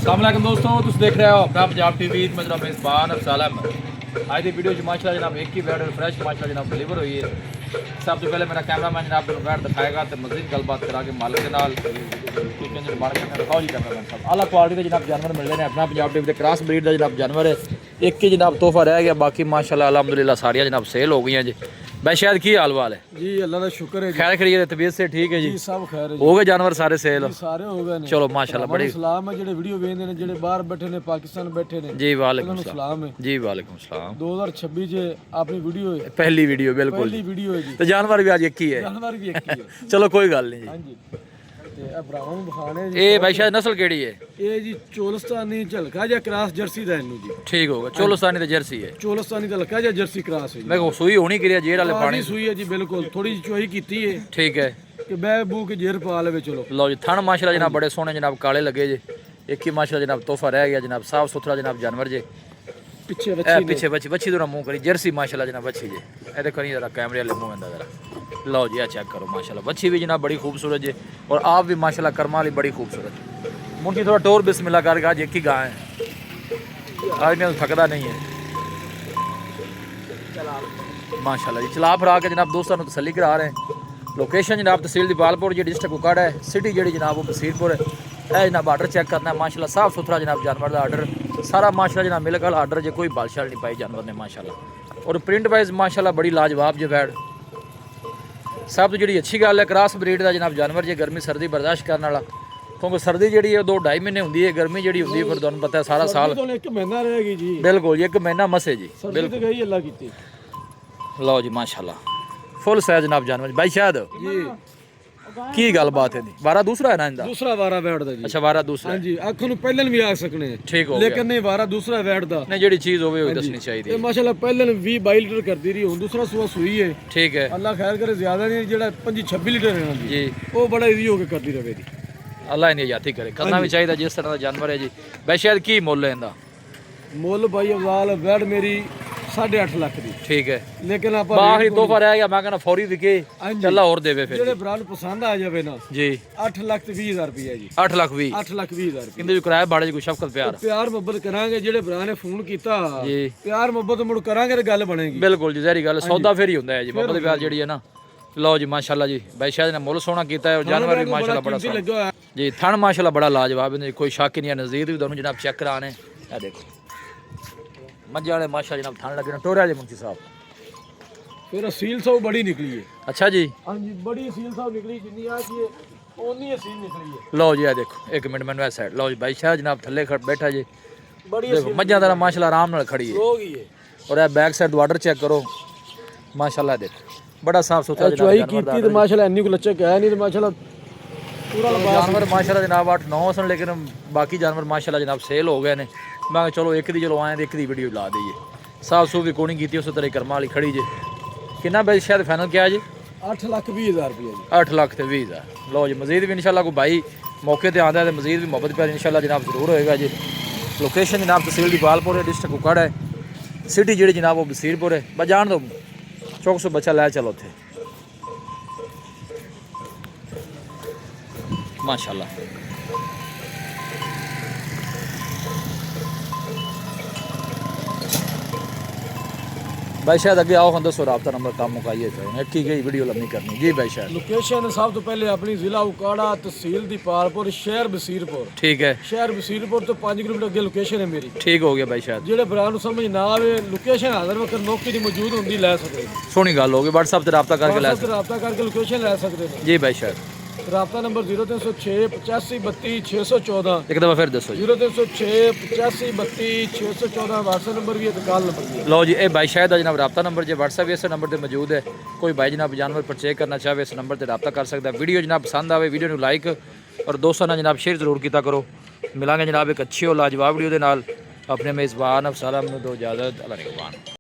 अस्सलाम वालेकुम दोस्तों, तुम देख रहे हो अपना पंजाब टीवी। मेरा मेज़बान अफसालम। आज की वीडियो माशाल्लाह जनाब एक ही बैड फ्रेश माशाल्लाह जनाब डिलीवर हुई है। सब तो पहले मेरा कैमरा मैन जनाब बैड दिखाएगा तो मजीद गलबात करा के मालिक के नाल दिखाओ जी। कैमरा मैन साहब आला क्वालिटी के जनाब जानवर मिल रहे हैं अपना पंजाब टीवी के क्रॉस ब्रीड का जनाब जानवर है। एक ही जनाब तोहफा रह गया, बाकी माशाल्लाह अल्हम्दुलिल्लाह सारियां जनाब सेल हो गई हैं जी। भाई शायद की हाल वाल है जी? अल्लाह का शुक्र है। खैर खड़ी है, तबीयत से ठीक है जी? सब खैर है। हो गए जानवर सारे सेल? सारे हो गए। चलो माशाल्लाह बड़ी सलाम है जेडे वीडियो वेंदे ने, जेडे बाहर बैठे ने, पाकिस्तान बैठे ने जी। वालेकुम सलाम है जी। वालेकुम सलाम। 2026 जे अपनी वीडियो है, पहली वीडियो बिल्कुल पहली वीडियो है जी। तो जानवर भी आज एक ही है? जानवर भी एक ही है। चलो कोई गल नहीं हां जी। जी। ते ए भरावां नूं दिखाने जी। ए भाई शायद नस्ल केड़ी है? ए जी चोलस्तानी झलका जा क्रॉस जर्सी दा इनू जी। ठीक होगा, चोलस्तानी ते जर्सी है। चोलस्तानी दा हल्का जा जर्सी क्रॉस है जी। मैं को सुई होनी करिया जेड़ वाले पानी सुई है जी, बिल्कुल थोड़ी जी चोई कीती है। ठीक है कि बै बू के जेर पा लेवे। चलो लो जी। थन माशाल्लाह जनाब बड़े सोहने जनाब काले लगे जे। एक ही माशाल्लाह जनाब तोहफा रह गया जनाब, साफ सुथरा जनाब जानवर जे। पीछे ए पीछे बच्ची बच्ची तो मुंह करी जर्सी माशाल्लाह जनाब बच्ची जे। ए देखो नहीं जरा कैमरे वाले मुंह अंदर जरा लो जी। चेक करो माशाल्लाह बच्ची भी जनाब बड़ी खूबसूरत है और आप भी माशाल्लाह कर्मा वाली बड़ी खूबसूरत। मुंडी थोड़ा टोर बिस्मिल्लाह करके आज एक ही गाय है, आज मैं थकदा नहीं है माशाल्लाह जी। चला फिरा के जनाब दोस्तों को तसल्ली करा रहे हैं। लोकेशन जनाब तहसील दीपालपुर जी, डिस्ट्रिक्ट कुकाड़ है। सिटी जी जनाब वो बसीरपुर है। यह जनाब आर्डर चेक करना है माशाल्लाह, साफ सुथरा जनाब जानवर का आर्डर सारा माशाल्लाह जनाब मिल गल आर्डर जो कोई बालशाल नहीं पाई जानवर ने माशाल्लाह। और प्रिंट वाइज माशाल्लाह बड़ी लाजवाब जो बैड। सब तो जी अच्छी गल है क्रॉस ब्रीड का जनाब जानवर जो गर्मी सर्दी बर्दाश्त करने वाला, क्योंकि सर्दी जी 2-2.5 महीने होंगी है, गर्मी जी होंगी फिर तुहानू पता है सारा साल। एक महीना रहेगी जी। बिल्कुल जी, एक महीना मसे जी। बिल्कुल गई अल्लाह की। लो जी माशाल्लाह फुल साइज जनाब जानवर। भाई शायद जी की गल बात है? वारा दूसरा है ना इंदा? दूसरा वारा वैट दा जी। अच्छा वारा दूसरा। हां जी, आंखों नु पहलन भी आ सकने ठीक हो लेकिन नहीं वारा दूसरा वैट दा। नहीं जेडी चीज होवे वो दसनी चाहिए। ये माशाल्लाह पहलन 20-22 लीटर करदी रही, हुन दूसरा सुआ सुई है। ठीक है अल्लाह खैर करे, ज्यादा नहीं जेड़ा 25-26 लीटर है ना जी, वो बड़ा इजी होके करदी रहे दी। अल्लाह इन्हें याती करे, करना भी चाहिए जिस तरह का जानवर है जी। भाई शायद की मुੱਲ है इंदा? मुੱਲ भाई अफजाल वैट मेरी 8.5 लाख दी। ठीक है लेकिन आप आखिरी तोहफा रह गया, मैं कहना फौरी विके चला और देवे फिर जेड़े भरा पसंद आ जावे ना जी। 8,20,000 रुपया जी। 8,20,000 8,20,000 रुपया। इंदे जो किराया बाड़े जी कोई शफकत प्यार प्यार मोहब्बत करांगे। जेड़े भरा ने फोन कीता जी, प्यार मोहब्बत मुड़ करांगे ते गल बनेगी। बिल्कुल जी। जहरी गल सौदा फिर ही होंदा है जी, मोहब्बत प्यार जेड़ी है ना। लो जी माशाल्लाह जी। भाई शायद ने मुੱਲ सोना कीता है और जानवर भी माशाल्लाह बड़ा सोना जी। थन माशाल्लाह बड़ा लाजवाब है, कोई शक नहीं है। नज़दीक भी दोनों जनाब चेक कराने। ये देखो मज्जे वाले माशाल्लाह जनाब थन लगे टोरे वाले मुंशी साहब। फिर असील साहब बड़ी निकली है। अच्छा जी। हां जी, बड़ी असील साहब निकली, जिन्नी आ की ओनी असील निकली है। लो जी ये देखो एक मिनट मैंने साइड लो जी। भाई शाह जनाब थल्ले खड़ बैठा जी। बड़ी देखो मज्जा तरह माशाल्लाह आराम नाल खड़ी है। हो गई है। और ये बैक साइड वाटर चेक करो माशाल्लाह। देखो बड़ा साफ सुथरा चुआई कीती तो माशाल्लाह इन्नी को लचक है नहीं तो माशाल्लाह पूरा जानवर माशाल्लाह जनाब 8-9 सन, लेकिन बाकी जानवर माशाल्लाह जनाब सेल हो गए ने। मैं चलो एक दी चलो आए एक दी वीडियो ला दईए। साफ सूफ भी कोनी की उस तरह कर्मा वाली खड़ी जे। कितना भाई शायद फाइनल क्या जी? 8,20,000 रुपया जी। 8,20,000। लो जी मजीद भी इंशाल्लाह को भाई मौके पर आता है तो मजीद भी मोहब्बत प्यार इंशाल्लाह जनाब जरूर होएगा जी। लोकेशन जनाब तहसील दीपालपुर है, डिस्ट्रिक्ट कुकाड़ है। सिटी जी जनाब वो बसीरपुर है। बस जान दो चौक सौ बच्चा लै चलो थे माशाल्लाह। भाई शायद अगे आओ हम दसो रबता नंबर काम मुकाइए एक ही गई वीडियो लंबी करनी जी। भाई शायद लोकेशन सब तो पहले अपनी जिला उकाड़ा, तहसील दीपालपुर, शहर बसीरपुर। ठीक है शहर बसीरपुर तो 5 किलोमीटर अगे लोकेशन है मेरी। ठीक हो गया भाई शायद। जेड़े भरा नूं समझ ना आवे लोकेशन हाज़र वक्त मौके दी मौजूद होंदी लै सकदे। सोहनी गल होगी, व्हाट्सएप से रबता करके लै सकते। रबता करके लोकेशन लै सकदे ने जी। भाई शायद रबता नंबर 0306 85 32 614। एक दफ़ा फिर दसो जी। 0306 85 32 614 व्हाट्सएप नंबर भी है तो कॉल नंबर भी है। लो जी ए भाई शायद जनाब रबता नंबर जो व्हाट्सएप इस नंबर पर मौजूद है। कोई भाई जनाब जानवर परचेज करना चाहे इस नंबर पर रबता कर सकता है। वीडियो जनाब पसंद आए वीडियो को लाइक और दोस्तों ने जनाब शेयर जरूर किया करो। मिलांगे जनाब एक अच्छी और लाजवाब वीडियो के नाल। अपने मेज़बान अफसालम दो इजाज़त। अल्लाह निगहबान।